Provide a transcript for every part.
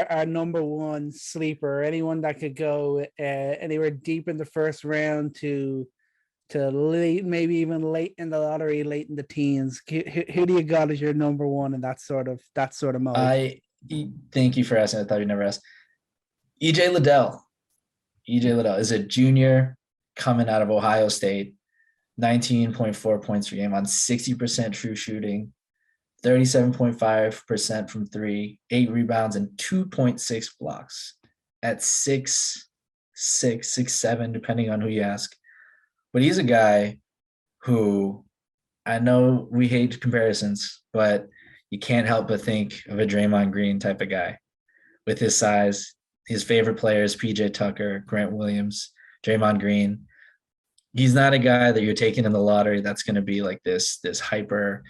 our number one sleeper, anyone that could go anywhere deep in the first round to late, maybe even late in the lottery, late in the teens. Who do you got as your number one in that sort of mode? I thank you for asking. I thought you never asked. EJ Liddell. EJ Liddell is a junior coming out of Ohio State. 19.4 points per game on 60% true shooting, 37.5% from three, 8 rebounds, and 2.6 blocks at 6'7", depending on who you ask. But he's a guy who, I know we hate comparisons, but you can't help but think of a Draymond Green type of guy with his size. His favorite players, PJ Tucker, Grant Williams, Draymond Green. He's not a guy that you're taking in the lottery that's going to be like this hyper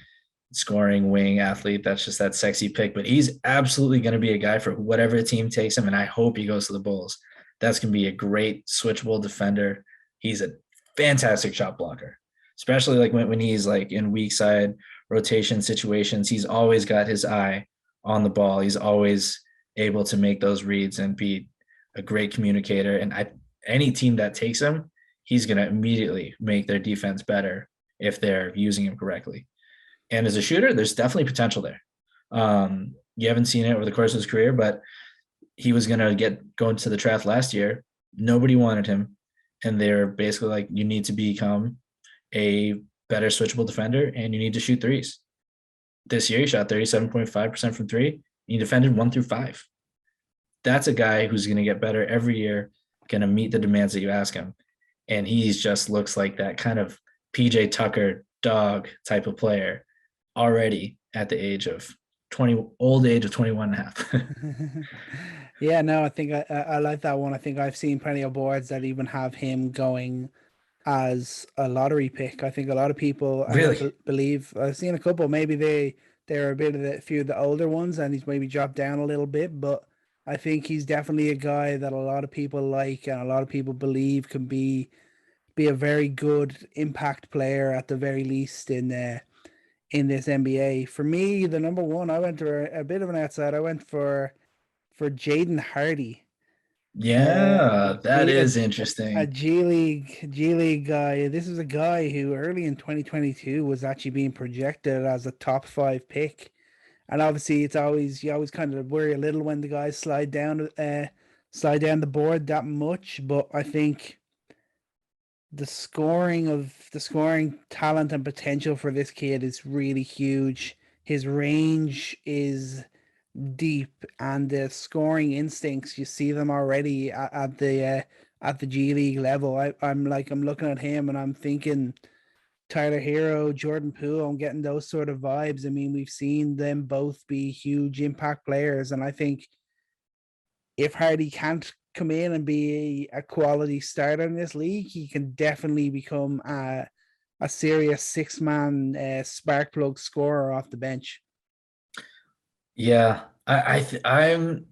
scoring wing athlete that's just that sexy pick, but he's absolutely going to be a guy for whatever team takes him, and I hope he goes to the Bulls. That's going to be a great switchable defender. He's a fantastic shot blocker, especially like when he's like in weak side rotation situations. He's always got his eye on the ball. He's always able to make those reads and be a great communicator, and any team that takes him, he's going to immediately make their defense better if they're using him correctly. And as a shooter, there's definitely potential there. You haven't seen it over the course of his career, but he was going to go into the draft last year. Nobody wanted him. And they're basically like, you need to become a better switchable defender and you need to shoot threes. This year, he shot 37.5% from three. He defended 1 through 5. That's a guy who's going to get better every year, going to meet the demands that you ask him. And he just looks like that kind of PJ Tucker dog type of player already at the age of 21 and a half. Yeah, no, I think I like that one. I think I've seen plenty of boards that even have him going as a lottery pick. I think a lot of people Really? believe I've seen a couple. Maybe they're a bit of a few of the older ones, and he's maybe dropped down a little bit. But I think he's definitely a guy that a lot of people like and a lot of people believe can be a very good impact player at the very least in this NBA. For me, the number one, I went to a bit of an outside. I went for Jaden Hardy, Yeah, that G, is a interesting. G League guy. This is a guy who early in 2022 was actually being projected as a top five pick. And obviously, it's always you always kind of worry a little when the guys slide down the board that much. But I think the scoring talent and potential for this kid is really huge. His range is deep, and the scoring instincts, you see them already at the G League level. I'm looking at him and I'm thinking Tyler Hero, Jordan Poole. I'm getting those sort of vibes. I mean, we've seen them both be huge impact players, and I think if Hardy can't come in and be a quality starter in this league, he can definitely become a serious six-man spark plug scorer off the bench. Yeah, I'm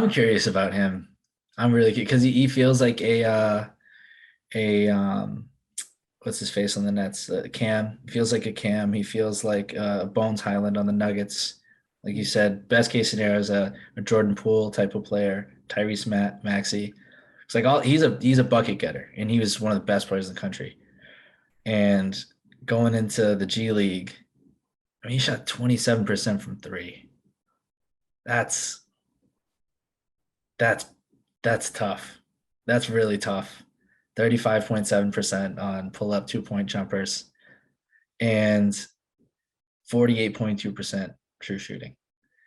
curious about him. I'm really because he feels like a what's his face on the Nets? Cam. He feels like a Cam. He feels like Bones Highland on the Nuggets. Like you said, best case scenario is a Jordan Poole type of player, Maxey. It's like he's a bucket getter, and he was one of the best players in the country. And going into the G League, I mean, he shot 27% from three. That's that's that's tough. That's really tough. 35.7% on pull up 2 point jumpers and 48.2% true shooting.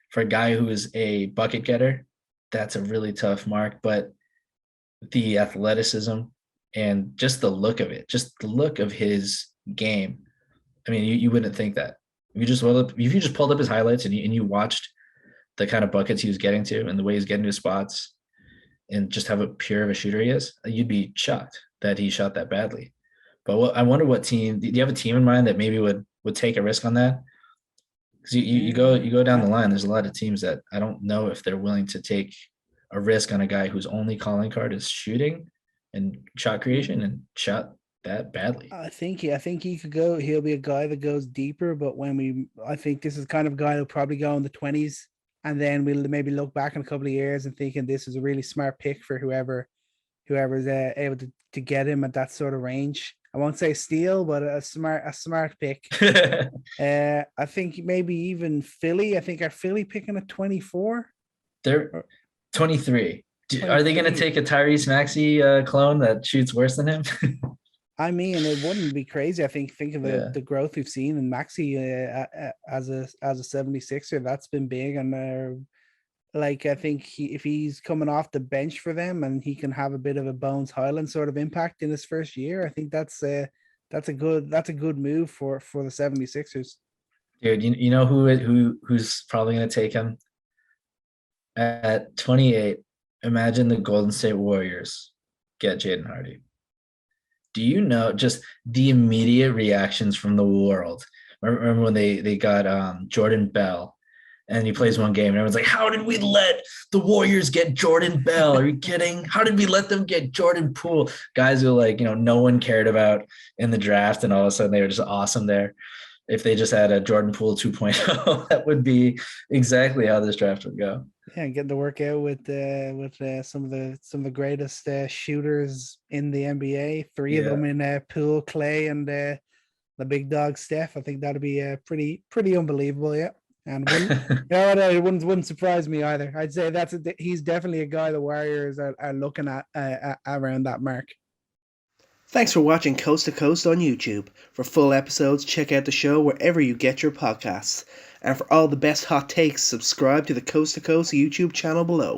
For a guy who is a bucket getter, that's a really tough mark. But the athleticism and just the look of it, just the look of his game. I mean, you wouldn't think that. If you just pulled up his highlights and you watched the kind of buckets he was getting to and the way he's getting to spots and just how pure of a shooter he is, you'd be shocked that he shot that badly. But I wonder what team. Do you have a team in mind that maybe would take a risk on that? Because you go down the I, line. There's a lot of teams that I don't know if they're willing to take a risk on a guy whose only calling card is shooting and shot creation and shot that badly. I think he could go. He'll be a guy that goes deeper. But I think this is kind of a guy who'll probably go in the 20s and then we'll maybe look back in a couple of years and thinking this is a really smart pick for whoever's able to get him at that sort of range. I won't say steal, but a smart pick. I think maybe even Philly. I think are Philly picking at 24? They're 23. Are they going to 23. take a Tyrese Maxey clone that shoots worse than him? I mean, it wouldn't be crazy. I think of Yeah. the growth we've seen in Maxi as a 76er. That's been big, and like I think if he's coming off the bench for them and he can have a bit of a Bones Highland sort of impact in his first year, I think that's a good move for the 76ers. Dude, you know who's probably going to take him at 28? Imagine the Golden State Warriors get Jaden Hardy. Do you know just the immediate reactions from the world? Remember when they got Jordan Bell and he plays one game and everyone's like, how did we let the Warriors get Jordan Bell? Are you kidding? How did we let them get Jordan Poole? Guys who no one cared about in the draft, and all of a sudden they were just awesome there. If they just had a Jordan Poole 2.0, that would be exactly how this draft would go. Yeah, getting to work out with some of the greatest shooters in the NBA. Three of them in Poole, Clay, and the big dog Steph. I think that'd be pretty unbelievable. Yeah, and it wouldn't surprise me either. I'd say he's definitely a guy the Warriors are looking at around that mark. Thanks for watching Coast to Coast on YouTube. For full episodes, check out the show wherever you get your podcasts. And for all the best hot takes, subscribe to the Coast to Coast YouTube channel below.